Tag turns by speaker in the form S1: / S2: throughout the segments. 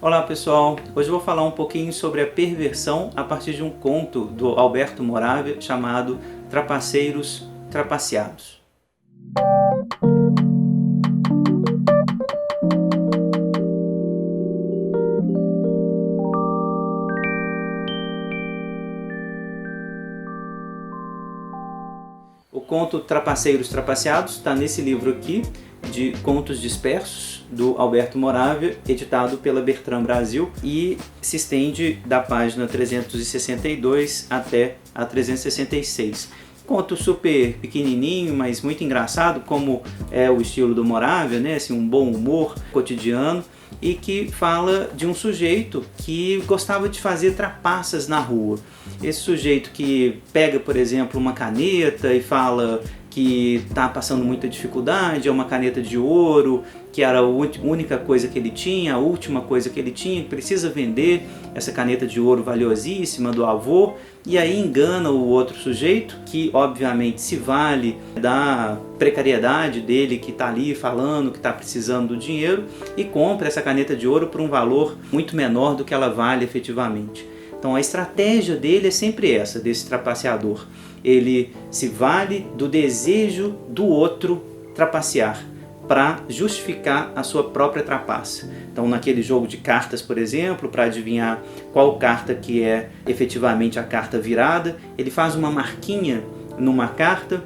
S1: Olá pessoal, hoje eu vou falar um pouquinho sobre a perversão a partir de um conto do Alberto Moravia chamado Trapaceiros Trapaceados. O conto Trapaceiros Trapaceados está nesse livro aqui, de Contos Dispersos, do Alberto Moravia, editado pela Bertrand Brasil, e se estende da página 362 até a 366. Conto super pequenininho, mas muito engraçado, como é o estilo do Moravia, né? Assim, um bom humor cotidiano, e que fala de um sujeito que gostava de fazer trapaças na rua. Esse sujeito que pega, por exemplo, uma caneta e fala que está passando muita dificuldade, é uma caneta de ouro, que era a única coisa que ele tinha, a última coisa que ele tinha, precisa vender essa caneta de ouro valiosíssima do avô, e aí engana o outro sujeito, que obviamente se vale da precariedade dele, que está ali falando que está precisando do dinheiro, e compra essa caneta de ouro por um valor muito menor do que ela vale efetivamente. Então a estratégia dele é sempre essa, desse trapaceador. Ele se vale do desejo do outro trapacear para justificar a sua própria trapaça. Então naquele jogo de cartas, por exemplo, para adivinhar qual carta que é efetivamente a carta virada, ele faz uma marquinha numa carta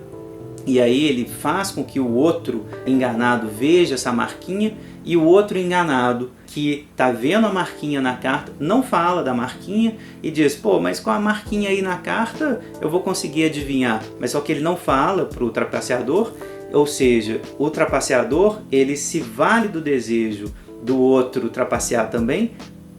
S1: e aí ele faz com que o outro enganado veja essa marquinha, e o outro enganado que está vendo a marquinha na carta não fala da marquinha e diz: pô, mas com a marquinha aí na carta eu vou conseguir adivinhar. Mas só que ele não fala para o trapaceador, ou seja, o trapaceador ele se vale do desejo do outro trapacear também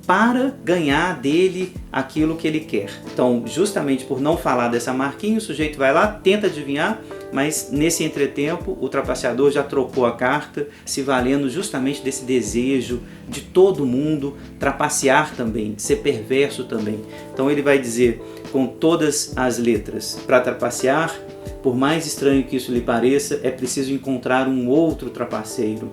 S1: para ganhar dele aquilo que ele quer. Então, justamente por não falar dessa marquinha, o sujeito vai lá, tenta adivinhar, mas nesse entretempo o trapaceador já trocou a carta, se valendo justamente desse desejo de todo mundo trapacear também, de ser perverso também. Então ele vai dizer com todas as letras: para trapacear, por mais estranho que isso lhe pareça, é preciso encontrar um outro trapaceiro.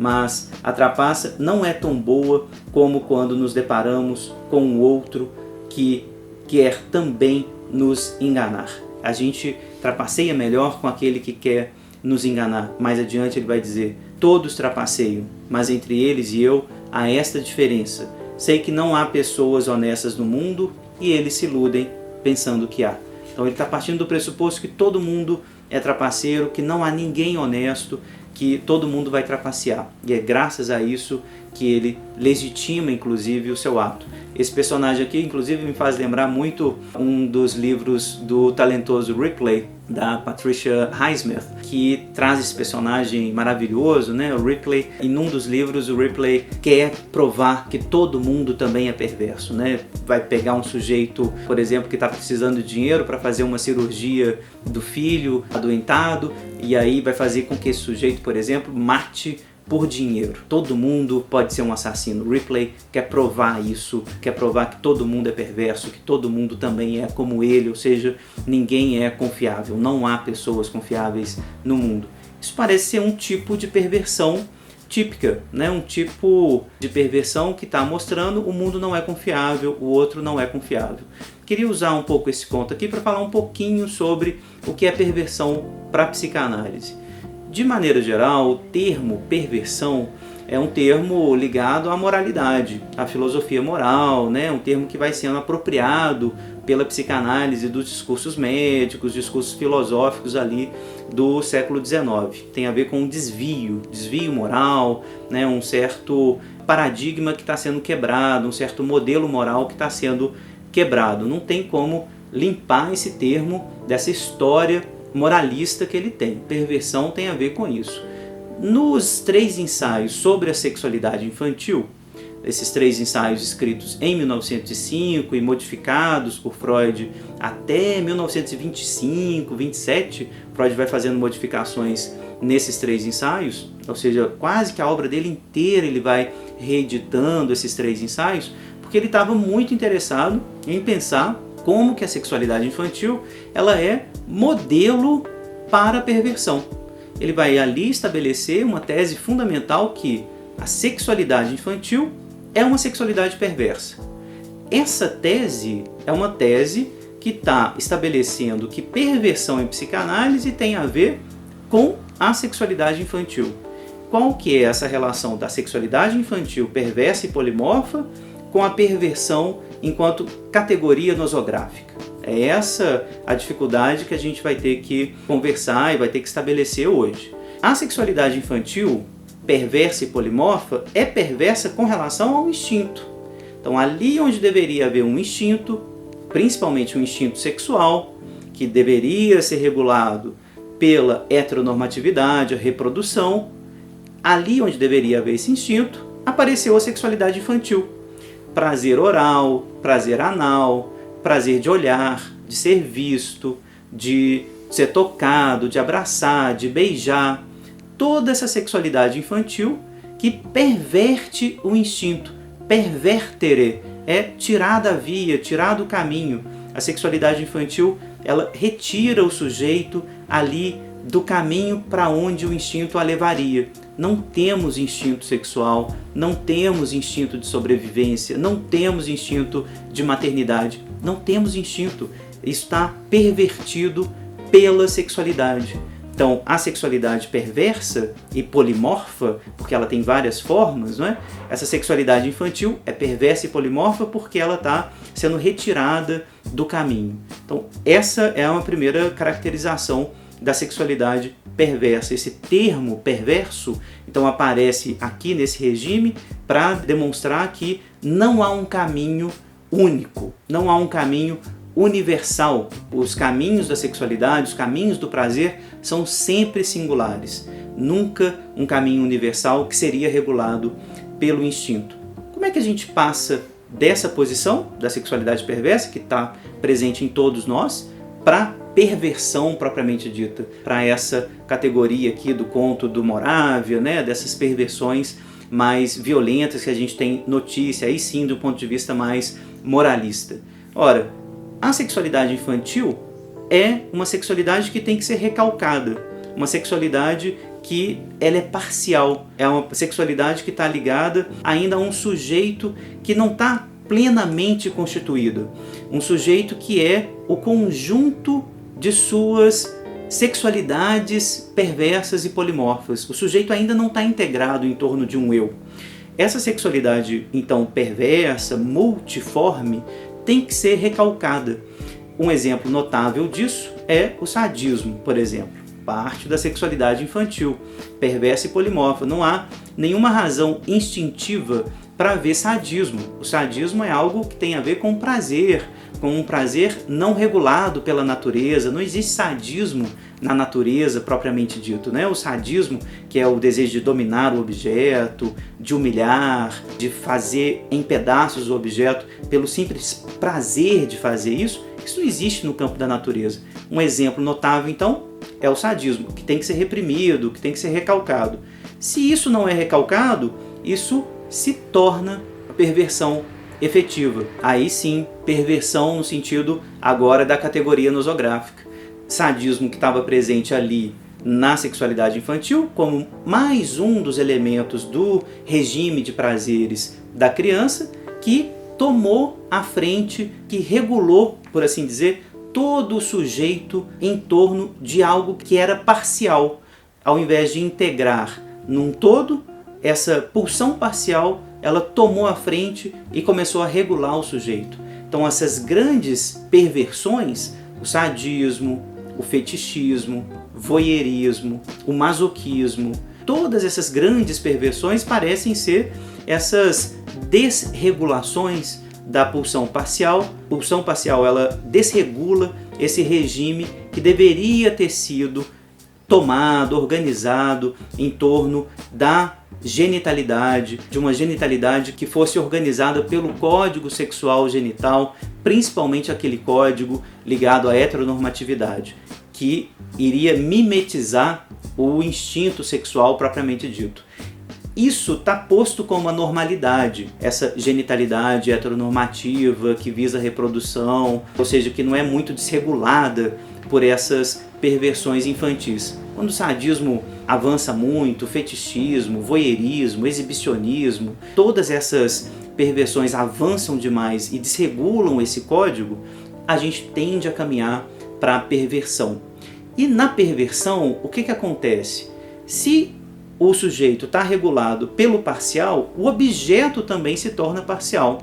S1: Mas a trapaça não é tão boa como quando nos deparamos com um outro que quer também nos enganar. A gente trapaceia melhor com aquele que quer nos enganar. Mais adiante ele vai dizer: todos trapaceiam, mas entre eles e eu há esta diferença. Sei que não há pessoas honestas no mundo e eles se iludem pensando que há. Então ele está partindo do pressuposto que todo mundo é trapaceiro, que não há ninguém honesto, que todo mundo vai trapacear. E é graças a isso que ele legitima, inclusive, o seu ato. Esse personagem aqui, inclusive, me faz lembrar muito um dos livros do talentoso Ripley, da Patricia Highsmith, que traz esse personagem maravilhoso, né? O Ripley, em um dos livros, o Ripley quer provar que todo mundo também é perverso, né? Vai pegar um sujeito, por exemplo, que está precisando de dinheiro para fazer uma cirurgia do filho adoentado, e aí vai fazer com que esse sujeito, por exemplo, mate por dinheiro. Todo mundo pode ser um assassino. Ripley quer provar isso, quer provar que todo mundo é perverso, que todo mundo também é como ele, ou seja, ninguém é confiável, não há pessoas confiáveis no mundo. Isso parece ser um tipo de perversão típica, né? Um tipo de perversão que está mostrando o mundo não é confiável, o outro não é confiável. Queria usar um pouco esse conto aqui para falar um pouquinho sobre o que é perversão para a psicanálise. De maneira geral, o termo perversão é um termo ligado à moralidade, à filosofia moral, né? Um termo que vai sendo apropriado pela psicanálise dos discursos médicos, discursos filosóficos ali do século XIX. Tem a ver com um desvio moral, né? Um certo paradigma que está sendo quebrado, um certo modelo moral que está sendo quebrado. Não tem como limpar esse termo dessa história moralista que ele tem. Perversão tem a ver com isso. Nos 3 ensaios sobre a sexualidade infantil, esses 3 ensaios escritos em 1905 e modificados por Freud até 1925, 27, Freud vai fazendo modificações nesses 3 ensaios, ou seja, quase que a obra dele inteira ele vai reeditando esses 3 ensaios, porque ele estava muito interessado em pensar como que a sexualidade infantil ela é modelo para a perversão. Ele vai ali estabelecer uma tese fundamental que a sexualidade infantil é uma sexualidade perversa. Essa tese é uma tese que está estabelecendo que perversão em psicanálise tem a ver com a sexualidade infantil. Qual que é essa relação da sexualidade infantil perversa e polimorfa com a perversão enquanto categoria nosográfica? É essa a dificuldade que a gente vai ter que conversar e vai ter que estabelecer hoje. A sexualidade infantil perversa e polimorfa é perversa com relação ao instinto. Então, ali onde deveria haver um instinto, principalmente um instinto sexual, que deveria ser regulado pela heteronormatividade, a reprodução, ali onde deveria haver esse instinto, apareceu a sexualidade infantil. Prazer oral, prazer anal, prazer de olhar, de ser visto, de ser tocado, de abraçar, de beijar. Toda essa sexualidade infantil que perverte o instinto. Pervertere é tirar da via, tirar do caminho. A sexualidade infantil, ela retira o sujeito ali do caminho para onde o instinto a levaria. Não temos instinto sexual, não temos instinto de sobrevivência, não temos instinto de maternidade, não temos instinto. Isso está pervertido pela sexualidade. Então, a sexualidade perversa e polimorfa, porque ela tem várias formas, não é? Essa sexualidade infantil é perversa e polimorfa porque ela está sendo retirada do caminho. Então, essa é uma primeira caracterização da sexualidade perversa. Esse termo perverso, então, aparece aqui nesse regime para demonstrar que não há um caminho único, não há um caminho universal. Os caminhos da sexualidade, os caminhos do prazer são sempre singulares. Nunca um caminho universal que seria regulado pelo instinto. Como é que a gente passa dessa posição da sexualidade perversa, que está presente em todos nós, para perversão propriamente dita, para essa categoria aqui do conto do Moravia, né, dessas perversões mais violentas que a gente tem notícia, aí sim do ponto de vista mais moralista? Ora, a sexualidade infantil é uma sexualidade que tem que ser recalcada, uma sexualidade que ela é parcial, é uma sexualidade que está ligada ainda a um sujeito que não está plenamente constituído, um sujeito que é o conjunto de suas sexualidades perversas e polimorfas. O sujeito ainda não está integrado em torno de um eu. Essa sexualidade, então, perversa, multiforme, tem que ser recalcada. Um exemplo notável disso é o sadismo, por exemplo. Parte da sexualidade infantil, perversa e polimorfa. Não há nenhuma razão instintiva para haver sadismo. O sadismo é algo que tem a ver com prazer, com um prazer não regulado pela natureza. Não existe sadismo na natureza propriamente dito, né? O sadismo, que é o desejo de dominar o objeto, de humilhar, de fazer em pedaços o objeto pelo simples prazer de fazer isso não existe no campo da natureza. Um exemplo notável, então, é o sadismo, que tem que ser reprimido, que tem que ser recalcado. Se isso não é recalcado, isso se torna perversão efetiva. Aí sim, perversão no sentido agora da categoria nosográfica. Sadismo que estava presente ali na sexualidade infantil como mais um dos elementos do regime de prazeres da criança, que tomou a frente, que regulou, por assim dizer, todo o sujeito em torno de algo que era parcial. Ao invés de integrar num todo, essa pulsão parcial, ela tomou a frente e começou a regular o sujeito. Então essas grandes perversões, o sadismo, o fetichismo, voyeurismo, o masoquismo, todas essas grandes perversões parecem ser essas desregulações da pulsão parcial. A pulsão parcial, ela desregula esse regime que deveria ter sido tomado, organizado em torno da genitalidade, de uma genitalidade que fosse organizada pelo código sexual genital, principalmente aquele código ligado à heteronormatividade, que iria mimetizar o instinto sexual propriamente dito. Isso está posto como a normalidade, essa genitalidade heteronormativa que visa a reprodução, ou seja, que não é muito desregulada por essas perversões infantis. Quando o sadismo avança muito, fetichismo, voyeurismo, exibicionismo, todas essas perversões avançam demais e desregulam esse código, a gente tende a caminhar para a perversão. E na perversão, o que acontece? Se o sujeito está regulado pelo parcial, o objeto também se torna parcial.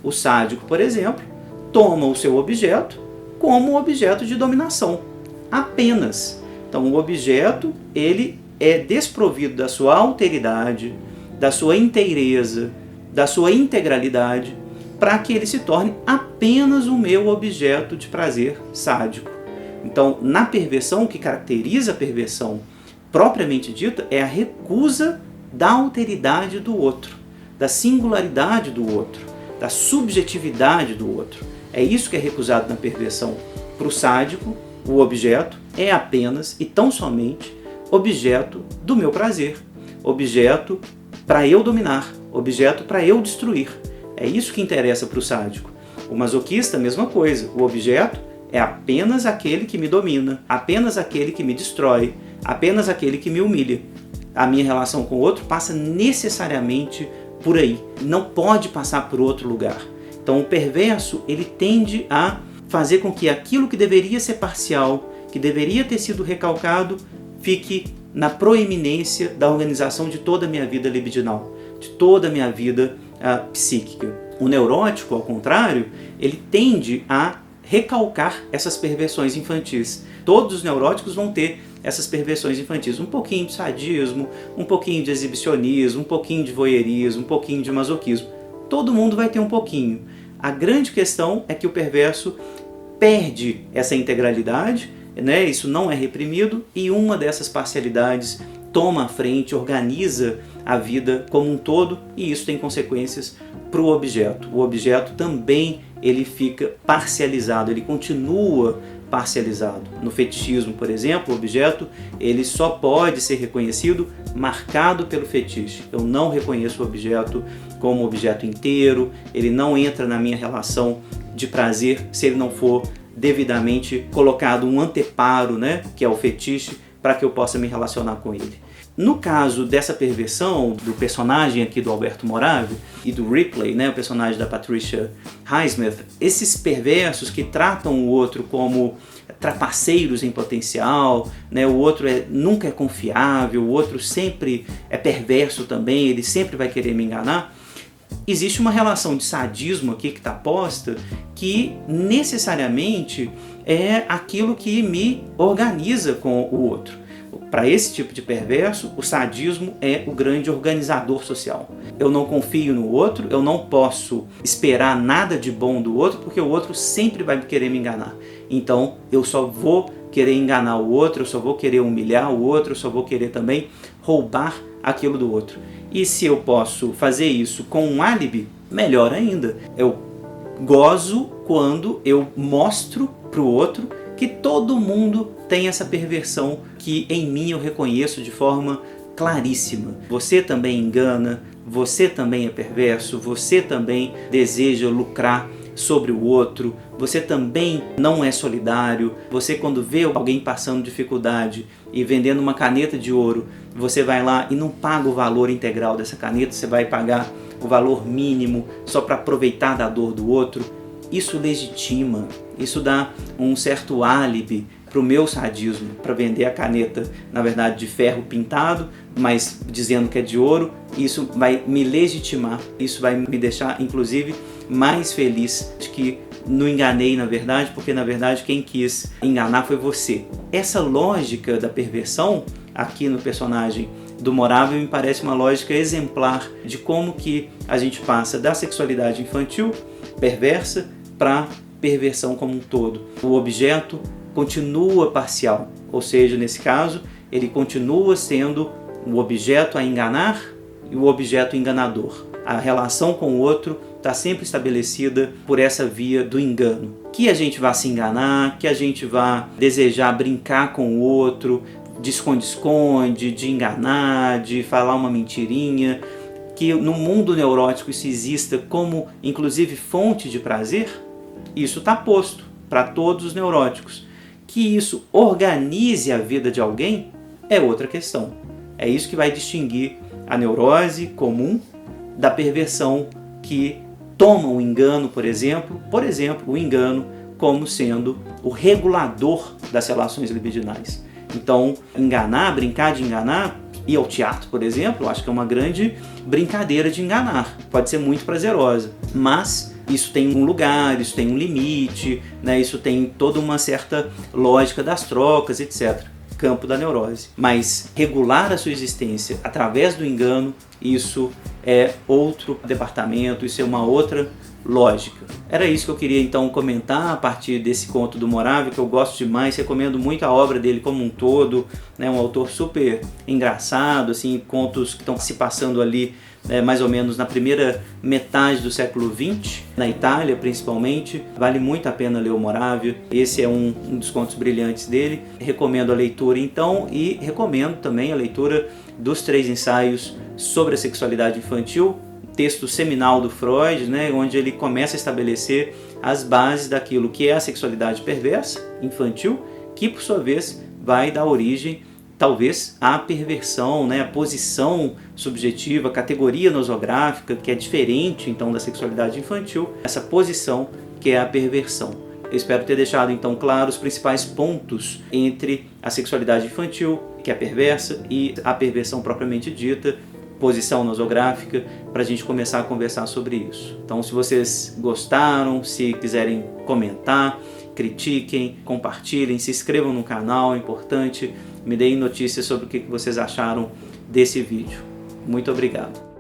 S1: O sádico, por exemplo, toma o seu objeto como objeto de dominação, apenas. Então o objeto, ele é desprovido da sua alteridade, da sua inteireza, da sua integralidade, para que ele se torne apenas o meu objeto de prazer sádico. Então, na perversão, o que caracteriza a perversão propriamente dita é a recusa da alteridade do outro, da singularidade do outro, da subjetividade do outro. É isso que é recusado na perversão. Para o sádico, o objeto é apenas e tão somente objeto do meu prazer, objeto para eu dominar, objeto para eu destruir. É isso que interessa para o sádico. O masoquista, a mesma coisa. O objeto é apenas aquele que me domina, apenas aquele que me destrói, apenas aquele que me humilha. A minha relação com o outro passa necessariamente por aí. Não pode passar por outro lugar. Então o perverso, ele tende a fazer com que aquilo que deveria ser parcial, que deveria ter sido recalcado, fique na proeminência da organização de toda a minha vida libidinal, de toda a minha vida psíquica. O neurótico, ao contrário, ele tende a recalcar essas perversões infantis. Todos os neuróticos vão ter essas perversões infantis. Um pouquinho de sadismo, um pouquinho de exibicionismo, um pouquinho de voyeurismo, um pouquinho de masoquismo. Todo mundo vai ter um pouquinho. A grande questão é que o perverso perde essa integralidade, né? Isso não é reprimido, e uma dessas parcialidades toma a frente, organiza a vida como um todo, e isso tem consequências para o objeto. O objeto também ele fica parcializado, ele continua parcializado. No fetichismo, por exemplo, o objeto ele só pode ser reconhecido marcado pelo fetiche. Eu não reconheço o objeto como objeto inteiro, ele não entra na minha relação de prazer se ele não for devidamente colocado um anteparo, né, que é o fetiche, para que eu possa me relacionar com ele. No caso dessa perversão do personagem aqui do Alberto Moravia e do Ripley, né, o personagem da Patricia Highsmith, esses perversos que tratam o outro como trapaceiros em potencial, né, o outro nunca é confiável, o outro sempre é perverso também, ele sempre vai querer me enganar. Existe uma relação de sadismo aqui que está posta, que necessariamente é aquilo que me organiza com o outro. Para esse tipo de perverso, o sadismo é o grande organizador social. Eu não confio no outro, eu não posso esperar nada de bom do outro, porque o outro sempre vai querer me enganar. Então, eu só vou querer enganar o outro, eu só vou querer humilhar o outro, eu só vou querer também roubar aquilo do outro. E se eu posso fazer isso com um álibi, melhor ainda. Eu gozo quando eu mostro para o outro que todo mundo tem essa perversão que em mim eu reconheço de forma claríssima. Você também engana, você também é perverso, você também deseja lucrar sobre o outro, você também não é solidário, você quando vê alguém passando dificuldade e vendendo uma caneta de ouro, você vai lá e não paga o valor integral dessa caneta, você vai pagar o valor mínimo só para aproveitar da dor do outro. Isso legitima, isso dá um certo álibi para o meu sadismo, para vender a caneta, na verdade, de ferro pintado, mas dizendo que é de ouro. Isso vai me legitimar, isso vai me deixar, inclusive, mais feliz de que não enganei, na verdade, porque, na verdade, quem quis enganar foi você. Essa lógica da perversão, aqui no personagem do Moravia, me parece uma lógica exemplar de como que a gente passa da sexualidade infantil, perversa, para perversão como um todo. O objeto continua parcial, ou seja, nesse caso, ele continua sendo o objeto a enganar e o objeto enganador. A relação com o outro está sempre estabelecida por essa via do engano. Que a gente vá se enganar, que a gente vá desejar brincar com o outro, de esconde-esconde, de enganar, de falar uma mentirinha, que no mundo neurótico isso exista como, inclusive, fonte de prazer, isso está posto para todos os neuróticos. Que isso organize a vida de alguém é outra questão. É isso que vai distinguir a neurose comum da perversão que tomam o engano, por exemplo, o engano como sendo o regulador das relações libidinais. Então, enganar, brincar de enganar, ir ao teatro, por exemplo, eu acho que é uma grande brincadeira de enganar. Pode ser muito prazerosa, mas isso tem um lugar, isso tem um limite, né? Isso tem toda uma certa lógica das trocas, etc. Campo da neurose. Mas regular a sua existência através do engano, isso é outro departamento, isso é uma outra lógica. Era isso que eu queria então comentar a partir desse conto do Moravia, que eu gosto demais, recomendo muito a obra dele como um todo, né? Um autor super engraçado, assim, contos que estão se passando ali mais ou menos na primeira metade do século XX, na Itália principalmente. Vale muito a pena ler o Moravia, esse é um dos contos brilhantes dele. Recomendo a leitura então, e recomendo também a leitura dos 3 ensaios sobre a sexualidade infantil, texto seminal do Freud, né, onde ele começa a estabelecer as bases daquilo que é a sexualidade perversa, infantil, que por sua vez vai dar origem talvez à perversão, né, a posição subjetiva, a categoria nosográfica, que é diferente então da sexualidade infantil, essa posição que é a perversão. Eu espero ter deixado então claro os principais pontos entre a sexualidade infantil, que é perversa, e a perversão propriamente dita, posição nosográfica, para a gente começar a conversar sobre isso. Então, se vocês gostaram, se quiserem comentar, critiquem, compartilhem, se inscrevam no canal, é importante, me deem notícias sobre o que vocês acharam desse vídeo. Muito obrigado.